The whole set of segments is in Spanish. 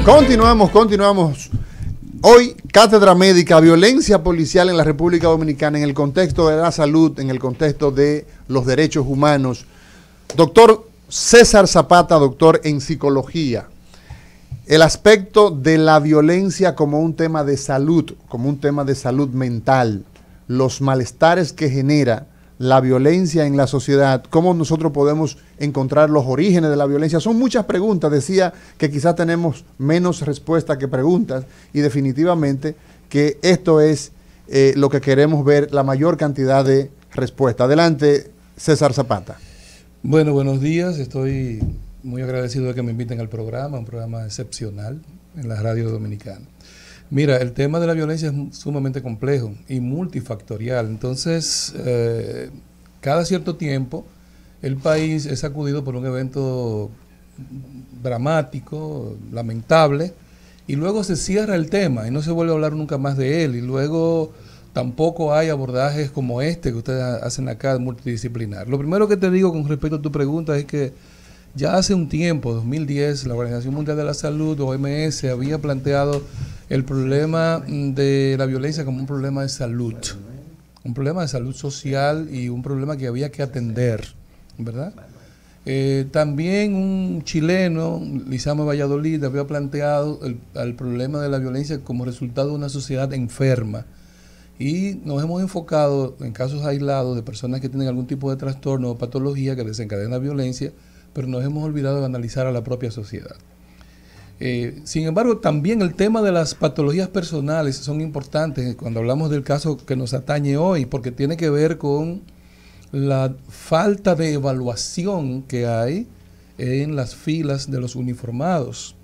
Continuamos. Hoy, Cátedra Médica, violencia policial en la República Dominicana, en el contexto de la salud, en el contexto de los derechos humanos. Doctor César Zapata, doctor en psicología. El aspecto de la violencia como un tema de salud, como un tema de salud mental, los malestares que genera la violencia en la sociedad, cómo nosotros podemos encontrar los orígenes de la violencia. Son muchas preguntas, decía que quizás tenemos menos respuestas que preguntas y definitivamente que esto es lo que queremos ver, la mayor cantidad de respuestas. Adelante, César Zapata. Bueno, buenos días, estoy muy agradecido de que me inviten al programa, un programa excepcional en la radio dominicana. Mira, el tema de la violencia es sumamente complejo y multifactorial. Entonces, cada cierto tiempo, el país es sacudido por un evento dramático, lamentable, y luego se cierra el tema y no se vuelve a hablar nunca más de él. Y luego tampoco hay abordajes como este que ustedes hacen acá, multidisciplinar. Lo primero que te digo con respecto a tu pregunta es que ya hace un tiempo, 2010, la Organización Mundial de la Salud, OMS, había planteado el problema de la violencia como un problema de salud social y un problema que había que atender, ¿verdad? También un chileno, Lizama Valladolid, había planteado el problema de la violencia como resultado de una sociedad enferma. Y nos hemos enfocado en casos aislados de personas que tienen algún tipo de trastorno o patología que desencadena violencia, pero nos hemos olvidado de analizar a la propia sociedad. Sin embargo, también el tema de las patologías personales son importantes cuando hablamos del caso que nos atañe hoy, porque tiene que ver con la falta de evaluación que hay en las filas de los uniformados.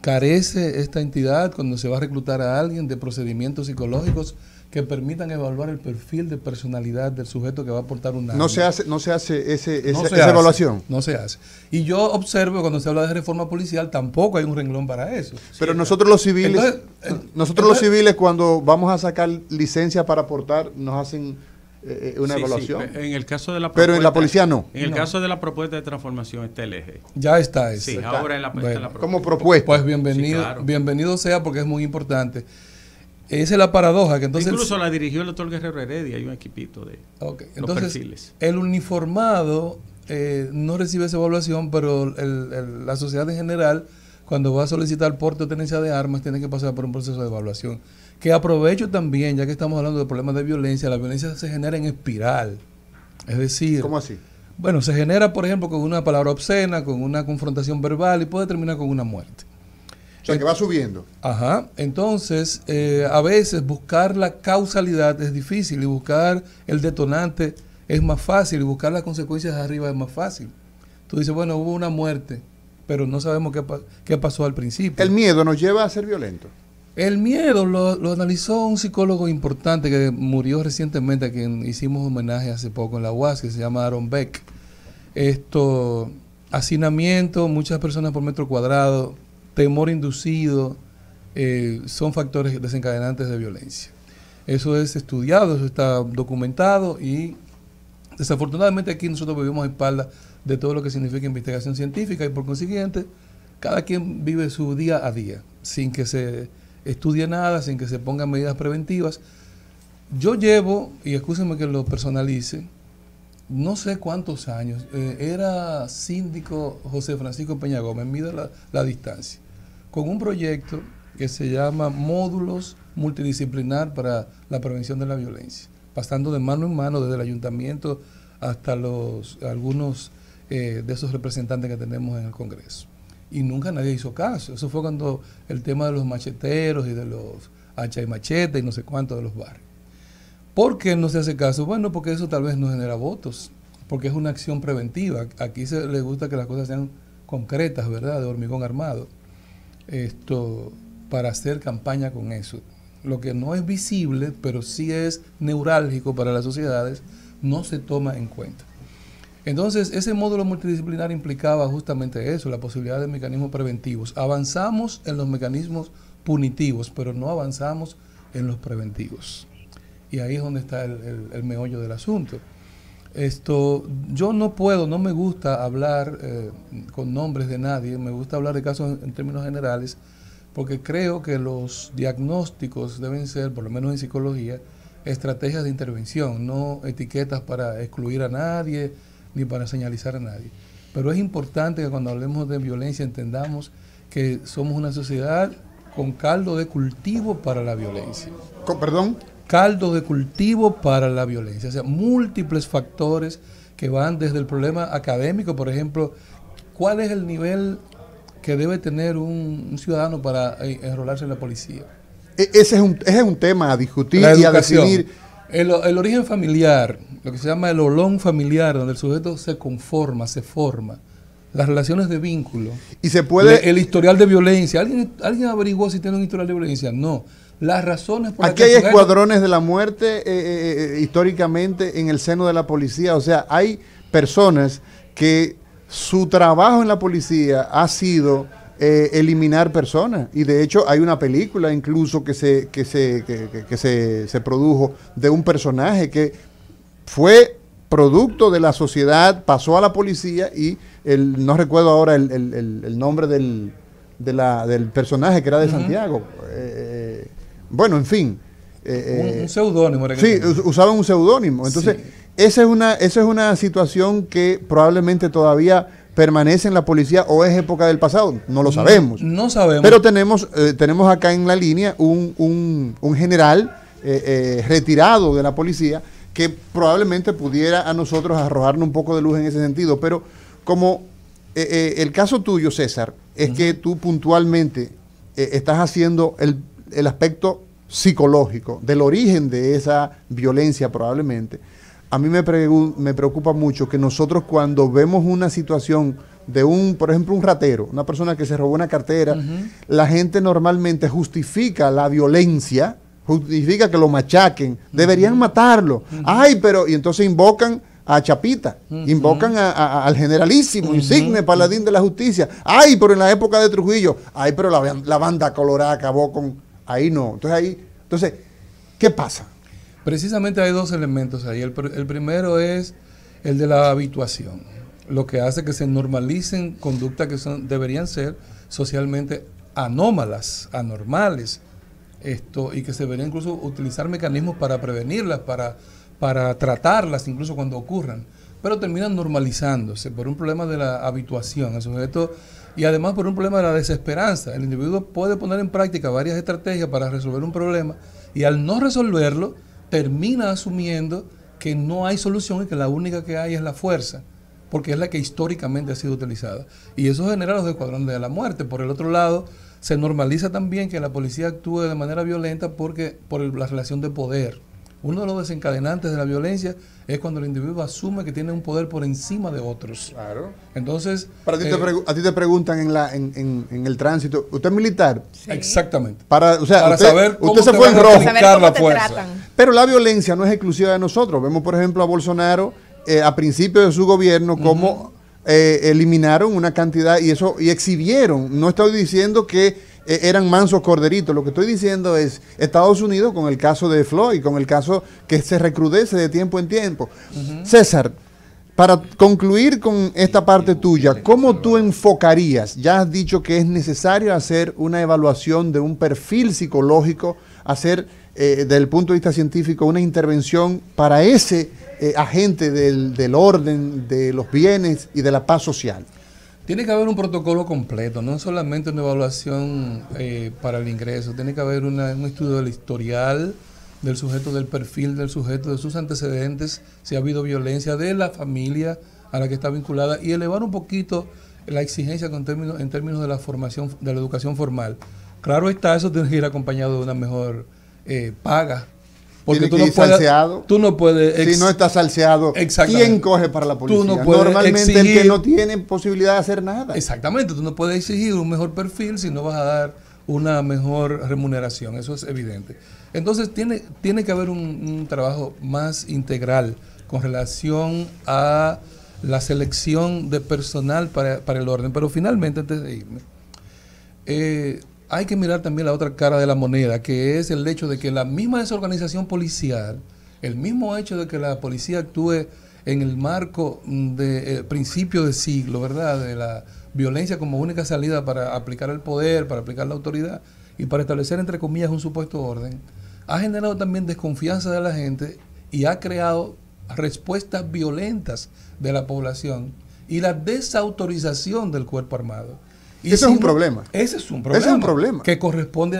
Carece esta entidad cuando se va a reclutar a alguien de procedimientos psicológicos que permitan evaluar el perfil de personalidad del sujeto que va a aportar un arma. No se hace esa evaluación. No se hace. Y yo observo cuando se habla de reforma policial tampoco hay un renglón para eso. Pero nosotros los civiles, los civiles cuando vamos a sacar licencia para aportar nos hacen una evaluación. Sí. En el caso de la propuesta, pero en la policía no. En el caso de la propuesta de transformación está el eje. Ya está eso. Sí, ahora en la propuesta. Como propuesta. Pues bienvenido, sí, claro. Bienvenido sea porque es muy importante. Esa es la paradoja. Que entonces incluso la dirigió el doctor Guerrero Heredia, hay un equipito de los perfiles. El uniformado no recibe esa evaluación, pero la sociedad en general, cuando va a solicitar porte o tenencia de armas, tiene que pasar por un proceso de evaluación. Que aprovecho también, ya que estamos hablando de problemas de violencia, la violencia se genera en espiral. Es decir... ¿Cómo así? Bueno, se genera, por ejemplo, con una palabra obscena, con una confrontación verbal y puede terminar con una muerte. O sea, que va subiendo. Ajá. Entonces, a veces buscar la causalidad es difícil y buscar el detonante es más fácil y buscar las consecuencias de arriba es más fácil. Tú dices, bueno, hubo una muerte, pero no sabemos qué pasó al principio. ¿El miedo nos lleva a ser violentos? El miedo lo analizó un psicólogo importante que murió recientemente, a quien hicimos homenaje hace poco en la UAS, que se llama Aaron Beck. Hacinamiento, muchas personas por metro cuadrado, temor inducido, son factores desencadenantes de violencia. Eso es estudiado, eso está documentado y desafortunadamente aquí nosotros vivimos a espaldas de todo lo que significa investigación científica y por consiguiente cada quien vive su día a día sin que se estudie nada, sin que se pongan medidas preventivas. Yo llevo, y escúsenme que lo personalice, no sé cuántos años, era síndico José Francisco Peña Gómez, mide la distancia, con un proyecto que se llama Módulos Multidisciplinar para la Prevención de la Violencia, pasando de mano en mano desde el ayuntamiento hasta algunos de esos representantes que tenemos en el Congreso. Y nunca nadie hizo caso. Eso fue cuando el tema de los macheteros y de los hacha y machete y no sé cuánto de los barrios. ¿Por qué no se hace caso? Bueno, porque eso tal vez no genera votos, porque es una acción preventiva. Aquí le gusta que las cosas sean concretas, ¿verdad? De hormigón armado. Para hacer campaña con eso. Lo que no es visible, pero sí es neurálgico para las sociedades, no se toma en cuenta. Entonces, ese módulo multidisciplinar implicaba justamente eso, la posibilidad de mecanismos preventivos. Avanzamos en los mecanismos punitivos, pero no avanzamos en los preventivos. Y ahí es donde está el meollo del asunto. Yo no me gusta hablar con nombres de nadie, me gusta hablar de casos en términos generales, porque creo que los diagnósticos deben ser, por lo menos en psicología, estrategias de intervención, no etiquetas para excluir a nadie ni para señalizar a nadie. Pero es importante que cuando hablemos de violencia entendamos que somos una sociedad con caldo de cultivo para la violencia. ¿Perdón? Caldo de cultivo para la violencia, o sea, múltiples factores que van desde el problema académico, por ejemplo, ¿cuál es el nivel que debe tener un ciudadano para enrolarse en la policía? Ese es un tema a discutir La y a educación. definir. El origen familiar, lo que se llama el olón familiar, donde el sujeto se conforma, se forma. Las relaciones de vínculo. Y se puede... El historial de violencia. ¿Alguien averiguó si tiene un historial de violencia? No. Las razones por las Aquí hay escuadrones de la muerte históricamente en el seno de la policía. O sea, hay personas que su trabajo en la policía ha sido eliminar personas. Y de hecho hay una película incluso que se produjo de un personaje que fue producto de la sociedad, pasó a la policía y no recuerdo ahora el nombre del personaje que era de Santiago. Bueno, en fin. Un seudónimo. Sí, usaban un seudónimo. Entonces, sí. esa es una situación que probablemente todavía permanece en la policía o es época del pasado. No lo sabemos. No sabemos. Pero tenemos acá en la línea un general retirado de la policía que probablemente pudiera a nosotros arrojarnos un poco de luz en ese sentido. Pero como el caso tuyo, César, es que tú puntualmente estás haciendo el aspecto psicológico del origen de esa violencia probablemente. A mí me preocupa mucho que nosotros cuando vemos una situación de por ejemplo, un ratero, una persona que se robó una cartera, la gente normalmente justifica la violencia, justifica que lo machaquen, deberían matarlo. Y entonces invocan a Chapita, invocan al generalísimo, insigne paladín de la justicia. Pero en la época de Trujillo, pero la banda colorada acabó con... Ahí no. Entonces, ¿qué pasa? Precisamente hay dos elementos ahí. El primero es el de la habituación, lo que hace que se normalicen conductas que deberían ser socialmente anómalas, anormales, y que se deberían incluso utilizar mecanismos para prevenirlas, para tratarlas incluso cuando ocurran, pero terminan normalizándose por un problema de la habituación al sujeto y además por un problema de la desesperanza. El individuo puede poner en práctica varias estrategias para resolver un problema y al no resolverlo termina asumiendo que no hay solución y que la única que hay es la fuerza, porque es la que históricamente ha sido utilizada. Y eso genera los escuadrones de la muerte. Por el otro lado, se normaliza también que la policía actúe de manera violenta por la relación de poder. Uno de los desencadenantes de la violencia es cuando el individuo asume que tiene un poder por encima de otros. Claro. Entonces, a ti te preguntan en el tránsito, ¿usted es militar? Sí. Exactamente. Para saber cómo usted se fue en rojo. La fuerza. Pero la violencia no es exclusiva de nosotros. Vemos, por ejemplo, a Bolsonaro a principios de su gobierno cómo eliminaron una cantidad y exhibieron. No estoy diciendo que eran mansos corderitos. Lo que estoy diciendo es Estados Unidos con el caso de Floyd, con el caso que se recrudece de tiempo en tiempo. César, para concluir con esta parte tuya, ¿cómo tú enfocarías? Ya has dicho que es necesario hacer una evaluación de un perfil psicológico, hacer desde el punto de vista científico una intervención para ese agente del orden, de los bienes y de la paz social. Tiene que haber un protocolo completo, no solamente una evaluación para el ingreso, tiene que haber un estudio del historial del sujeto, del perfil del sujeto, de sus antecedentes, si ha habido violencia, de la familia a la que está vinculada y elevar un poquito la exigencia en términos de la formación, de la educación formal. Claro está, eso tiene que ir acompañado de una mejor paga. Porque tú no puedes si no estás salseado, ¿quién coge para la policía? Normalmente el que no tiene posibilidad de hacer nada. Exactamente, tú no puedes exigir un mejor perfil si no vas a dar una mejor remuneración, eso es evidente. Entonces tiene que haber un trabajo más integral con relación a la selección de personal para el orden. Pero finalmente, antes de irme, hay que mirar también la otra cara de la moneda, que es el hecho de que la misma desorganización policial, el mismo hecho de que la policía actúe en el marco de principio de siglo, ¿verdad? De la violencia como única salida para aplicar el poder, para aplicar la autoridad y para establecer, entre comillas, un supuesto orden, ha generado también desconfianza de la gente y ha creado respuestas violentas de la población y la desautorización del cuerpo armado. Y ese es un problema. Ese es un problema. Ese es un problema. Que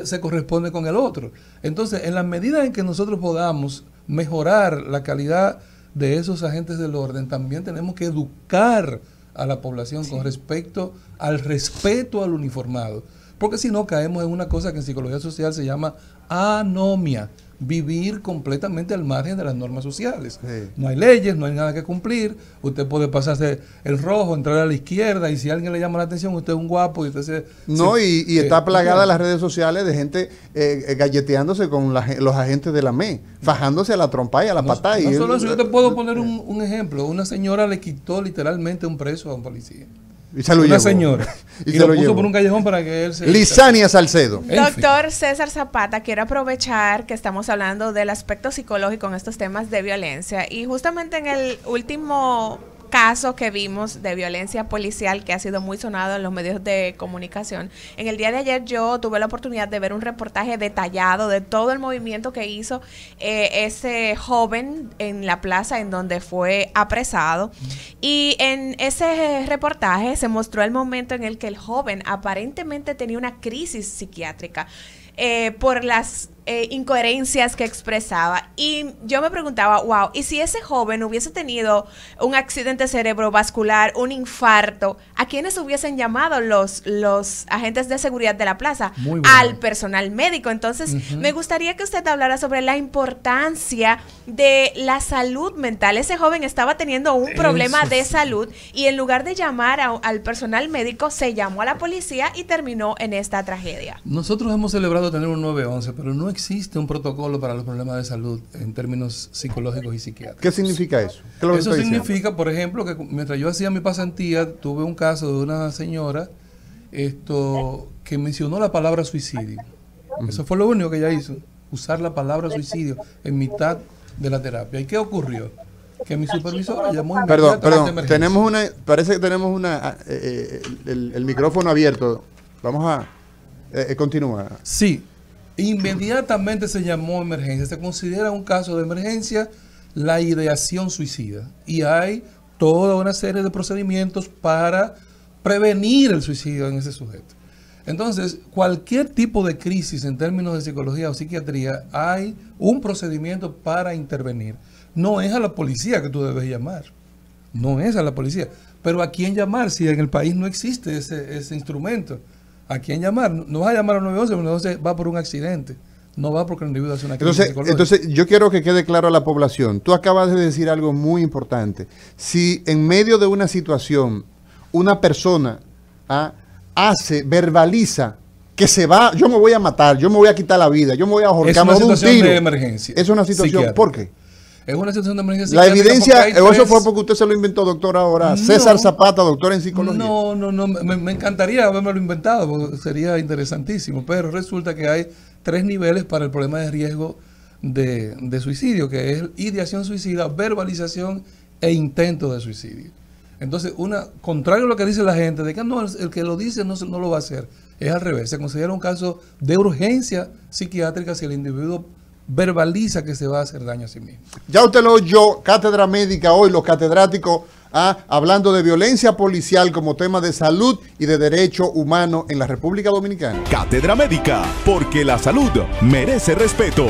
se corresponde con el otro. Entonces, en la medida en que nosotros podamos mejorar la calidad de esos agentes del orden, también tenemos que educar a la población con respecto al respeto al uniformado. Porque si no, caemos en una cosa que en psicología social se llama anomia. Vivir completamente al margen de las normas sociales. Sí. No hay leyes, no hay nada que cumplir. Usted puede pasarse el rojo, entrar a la izquierda, y si a alguien le llama la atención, usted es un guapo. Y usted y está plagada las redes sociales de gente galleteándose con los agentes de la ME, fajándose a la trompa y a la patada. No solo eso, yo te puedo poner un ejemplo. Una señora le quitó literalmente un preso a un policía. Y se lo una llevó. Señora. Y lo puso por un callejón para que él se... Lisania Salcedo. Doctor César Zapata, quiero aprovechar que estamos hablando del aspecto psicológico en estos temas de violencia. Y justamente en el último caso que vimos de violencia policial que ha sido muy sonado en los medios de comunicación, en el día de ayer yo tuve la oportunidad de ver un reportaje detallado de todo el movimiento que hizo ese joven en la plaza en donde fue apresado, y en ese reportaje se mostró el momento en el que el joven aparentemente tenía una crisis psiquiátrica por las incoherencias que expresaba, y yo me preguntaba, wow, y si ese joven hubiese tenido un accidente cerebrovascular, un infarto, ¿a quiénes hubiesen llamado los agentes de seguridad de la plaza? Al personal médico. Entonces me gustaría que usted hablara sobre la importancia de la salud mental. Ese joven estaba teniendo un problema de salud y en lugar de llamar al personal médico, se llamó a la policía y terminó en esta tragedia. Nosotros hemos celebrado tener un 911, pero no existe un protocolo para los problemas de salud en términos psicológicos y psiquiátricos. ¿Qué significa eso? ¿Qué es lo que eso significa, por ejemplo, que mientras yo hacía mi pasantía, tuve un caso de una señora que mencionó la palabra suicidio. Eso fue lo único que ella hizo, usar la palabra suicidio en mitad de la terapia. ¿Y qué ocurrió? Que mi supervisora llamó inmediatamente a emergencia. Parece que tenemos el micrófono abierto. Vamos a continuar. Sí. Inmediatamente se llamó emergencia. Se considera un caso de emergencia la ideación suicida. Y hay toda una serie de procedimientos para prevenir el suicidio en ese sujeto. Entonces, cualquier tipo de crisis en términos de psicología o psiquiatría, hay un procedimiento para intervenir. No es a la policía que tú debes llamar. No es a la policía. Pero ¿a quién llamar si en el país no existe ese instrumento? ¿A quién llamar? No vas a llamar al 911, el 911 va por un accidente. No va porque el individuo hace una crisis psicológica. Entonces, yo quiero que quede claro a la población. Tú acabas de decir algo muy importante. Si en medio de una situación, una persona verbaliza que se va, yo me voy a matar, yo me voy a quitar la vida, yo me voy a ahorcar, es una situación de emergencia. Es una situación, ¿por qué? Es una situación de emergencia. La evidencia, eso fue porque usted se lo inventó, doctor, ahora. No, César Zapata, doctor en psicología. No, me encantaría haberme inventado, porque sería interesantísimo, pero resulta que hay 3 niveles para el problema de riesgo de suicidio, que es ideación suicida, verbalización e intento de suicidio. Entonces, contrario a lo que dice la gente, de que no, el que lo dice no lo va a hacer, es al revés. Se considera un caso de urgencia psiquiátrica si el individuo verbaliza que se va a hacer daño a sí mismo. Ya usted lo oyó, Cátedra Médica, hoy los catedráticos hablando de violencia policial como tema de salud y de derecho humano en la República Dominicana. Cátedra Médica, porque la salud merece respeto.